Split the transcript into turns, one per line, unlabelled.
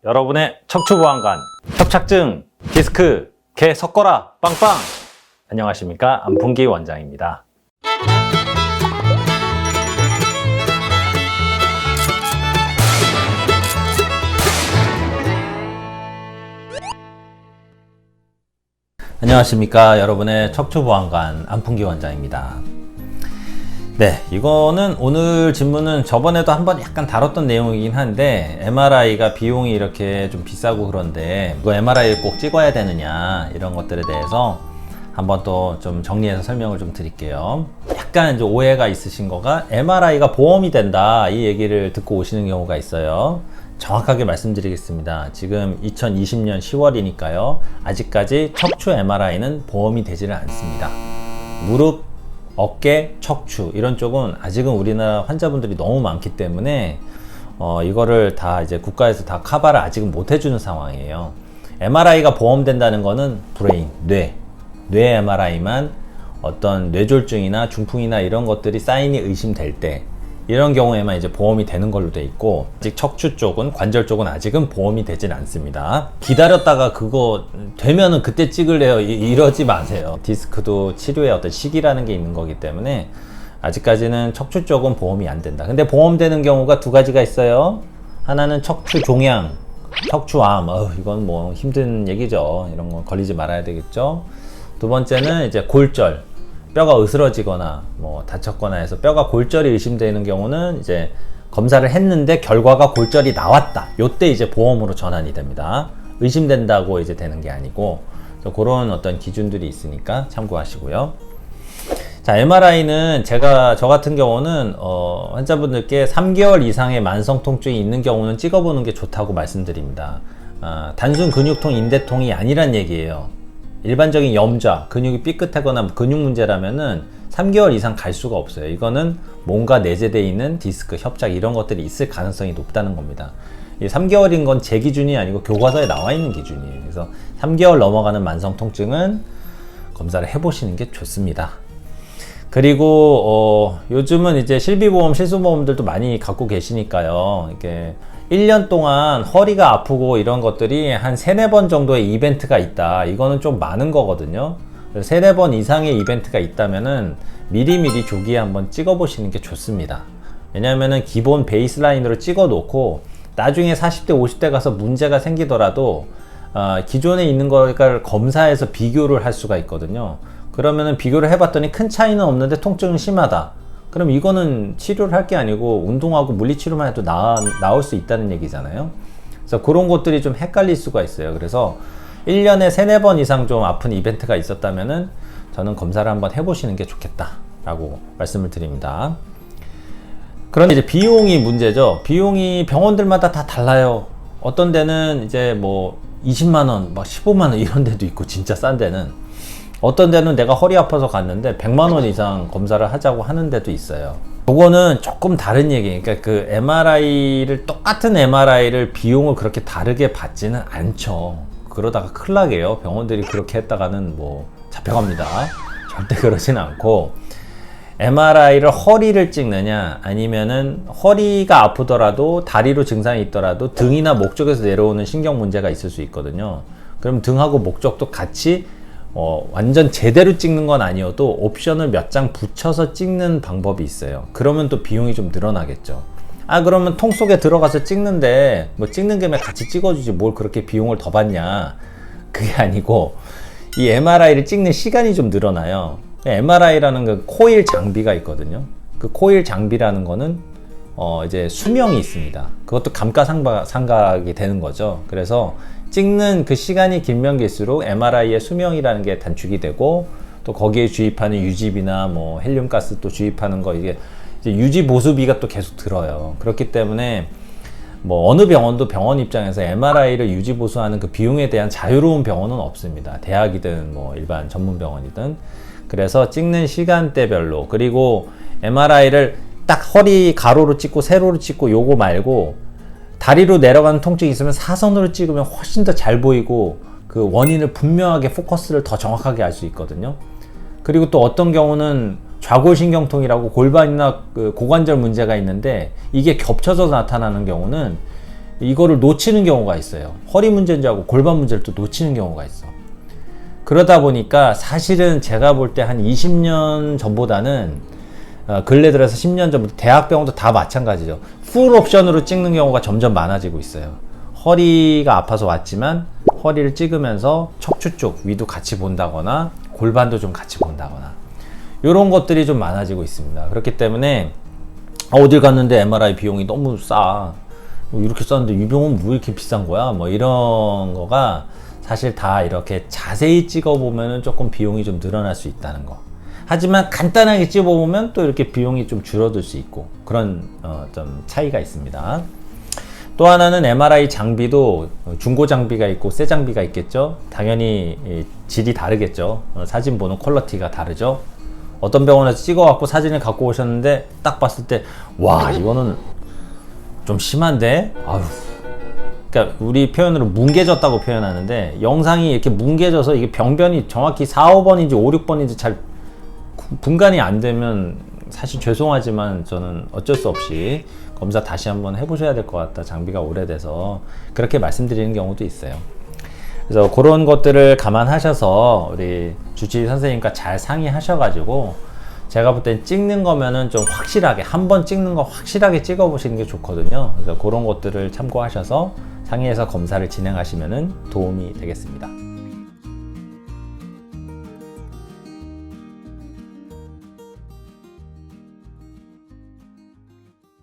여러분의 척추보안관, 협착증, 디스크, 개 섞어라, 빵빵! 안녕하십니까? 안풍기 원장입니다. 안녕하십니까? 여러분의 척추보안관, 안풍기 원장입니다. 네, 이거는 오늘 질문은 저번에도 한번 약간 다뤘던 내용이긴 한데 MRI가 비용이 이렇게 좀 비싸고 그런데 이거 MRI를 꼭 찍어야 되느냐 이런 것들에 대해서 한번 또 좀 정리해서 설명을 좀 드릴게요. 약간 이제 오해가 있으신 거가 MRI가 보험이 된다 이 얘기를 듣고 오시는 경우가 있어요. 정확하게 말씀드리겠습니다. 지금 2020년 10월이니까요. 아직까지 척추 MRI는 보험이 되지를 않습니다. 무릎, 어깨, 척추 이런 쪽은 아직은 우리나라 환자분들이 너무 많기 때문에 이거를 다 이제 국가에서 다 커버를 아직은 못 해주는 상황이에요. MRI가 보험된다는 거는 브레인, 뇌 MRI만 어떤 뇌졸중이나 중풍이나 이런 것들이 사인이 의심될 때 이런 경우에만 이제 보험이 되는 걸로 돼 있고 아직 척추 쪽은 관절 쪽은 아직은 보험이 되진 않습니다. 기다렸다가 그거 되면은 그때 찍을래요 이러지 마세요. 디스크도 치료의 어떤 시기라는 게 있는 거기 때문에 아직까지는 척추 쪽은 보험이 안 된다. 근데 보험되는 경우가 두 가지가 있어요. 하나는 척추 종양, 척추암. 이건 뭐 힘든 얘기죠. 이런 거 걸리지 말아야 되겠죠. 두 번째는 이제 골절. 뼈가 으스러지거나 뭐 다쳤거나 해서 뼈가 골절이 의심되는 경우는 이제 검사를 했는데 결과가 골절이 나왔다. 요때 이제 보험으로 전환이 됩니다. 의심된다고 이제 되는 게 아니고 그런 어떤 기준들이 있으니까 참고하시고요. 자, MRI는 저 같은 경우는 환자분들께 3개월 이상의 만성 통증이 있는 경우는 찍어보는 게 좋다고 말씀드립니다. 단순 근육통, 인대통이 아니란 얘기예요. 일반적인 염좌, 근육이 삐끗하거나 근육 문제라면은 3개월 이상 갈 수가 없어요. 이거는 뭔가 내재되어 있는 디스크, 협착 이런 것들이 있을 가능성이 높다는 겁니다. 이 3개월인 건 제 기준이 아니고 교과서에 나와 있는 기준이에요. 그래서 3개월 넘어가는 만성 통증은 검사를 해보시는 게 좋습니다. 그리고 요즘은 이제 실비보험, 실손보험들도 많이 갖고 계시니까요. 이렇게 1년 동안 허리가 아프고 이런 것들이 한 3-4번 정도의 이벤트가 있다. 이거는 좀 많은 거거든요. 3-4번 이상의 이벤트가 있다면은 미리미리 조기에 한번 찍어보시는 게 좋습니다. 왜냐면은 기본 베이스라인으로 찍어 놓고 나중에 40대, 50대 가서 문제가 생기더라도 기존에 있는 걸 검사해서 비교를 할 수가 있거든요. 그러면은 비교를 해봤더니 큰 차이는 없는데 통증은 심하다. 그럼 이거는 치료를 할 게 아니고 운동하고 물리치료만 해도 나올 수 있다는 얘기잖아요. 그래서 그런 것들이 좀 헷갈릴 수가 있어요. 그래서 1년에 3-4번 이상 좀 아픈 이벤트가 있었다면은 저는 검사를 한번 해보시는 게 좋겠다라고 말씀을 드립니다. 그런데 이제 비용이 문제죠. 비용이 병원들마다 다 달라요. 어떤 데는 이제 뭐 20만원, 막 15만원 이런 데도 있고 진짜 싼 데는 어떤 데는 내가 허리 아파서 갔는데 100만원 이상 검사를 하자고 하는 데도 있어요. 그거는 조금 다른 얘기예요. 그러니까 그 MRI를 똑같은 MRI를 비용을 그렇게 다르게 받지는 않죠. 그러다가 큰일 나게요. 병원들이 그렇게 했다가는 뭐 잡혀갑니다. 절대 그러진 않고 MRI를 허리를 찍느냐 아니면은 허리가 아프더라도 다리로 증상이 있더라도 등이나 목 쪽에서 내려오는 신경 문제가 있을 수 있거든요. 그럼 등하고 목 쪽도 같이 완전 제대로 찍는 건 아니어도 옵션을 몇 장 붙여서 찍는 방법이 있어요. 그러면 또 비용이 좀 늘어나겠죠. 그러면 통 속에 들어가서 찍는데 뭐 찍는 김에 같이 찍어주지 뭘 그렇게 비용을 더 받냐. 그게 아니고 이 MRI를 찍는 시간이 좀 늘어나요. MRI라는 그 코일 장비가 있거든요. 그 코일 장비라는 거는 이제 수명이 있습니다. 그것도 감가상각이 되는 거죠. 그래서 찍는 그 시간이 길면 길수록 MRI의 수명이라는 게 단축이 되고 또 거기에 주입하는 유지비나 뭐 헬륨가스 또 주입하는 거 이게 이제 유지 보수비가 또 계속 들어요. 그렇기 때문에 뭐 어느 병원도 병원 입장에서 MRI를 유지 보수하는 그 비용에 대한 자유로운 병원은 없습니다. 대학이든 뭐 일반 전문 병원이든. 그래서 찍는 시간대별로 그리고 MRI를 딱 허리 가로로 찍고 세로로 찍고 요거 말고 다리로 내려가는 통증이 있으면 사선으로 찍으면 훨씬 더 잘 보이고 그 원인을 분명하게 포커스를 더 정확하게 알 수 있거든요. 그리고 또 어떤 경우는 좌골신경통이라고 골반이나 그 고관절 문제가 있는데 이게 겹쳐서 나타나는 경우는 이거를 놓치는 경우가 있어요. 허리 문제인 줄 알고 골반 문제를 또 놓치는 경우가 있어. 그러다 보니까 사실은 제가 볼 때 한 20년 전보다는 근래 들어서 10년 전부터 대학병원도 다 마찬가지죠. 풀 옵션으로 찍는 경우가 점점 많아지고 있어요. 허리가 아파서 왔지만 허리를 찍으면서 척추 쪽 위도 같이 본다거나 골반도 좀 같이 본다거나 이런 것들이 좀 많아지고 있습니다. 그렇기 때문에 어딜 갔는데 MRI 비용이 너무 싸. 이렇게 썼는데 이 병원 왜 이렇게 비싼 거야? 뭐 이런 거가 사실 다 이렇게 자세히 찍어보면 조금 비용이 좀 늘어날 수 있다는 거. 하지만 간단하게 찍어보면 또 이렇게 비용이 좀 줄어들 수 있고 그런 좀 차이가 있습니다. 또 하나는 MRI 장비도 중고 장비가 있고 새 장비가 있겠죠. 당연히 질이 다르겠죠. 사진 보는 퀄리티가 다르죠. 어떤 병원에서 찍어갖고 사진을 갖고 오셨는데 딱 봤을 때 와 이거는 좀 심한데? 아유. 그러니까 우리 표현으로 뭉개졌다고 표현하는데 영상이 이렇게 뭉개져서 이게 병변이 정확히 4, 5번인지 5, 6번인지 잘 분간이 안 되면 사실 죄송하지만 저는 어쩔 수 없이 검사 다시 한번 해보셔야 될 것 같다. 장비가 오래돼서 그렇게 말씀드리는 경우도 있어요. 그래서 그런 것들을 감안하셔서 우리 주치의 선생님과 잘 상의하셔가지고 제가 볼 땐 찍는 거면은 좀 확실하게 한 번 찍는 거 확실하게 찍어 보시는 게 좋거든요. 그래서 그런 것들을 참고하셔서 상의해서 검사를 진행하시면은 도움이 되겠습니다.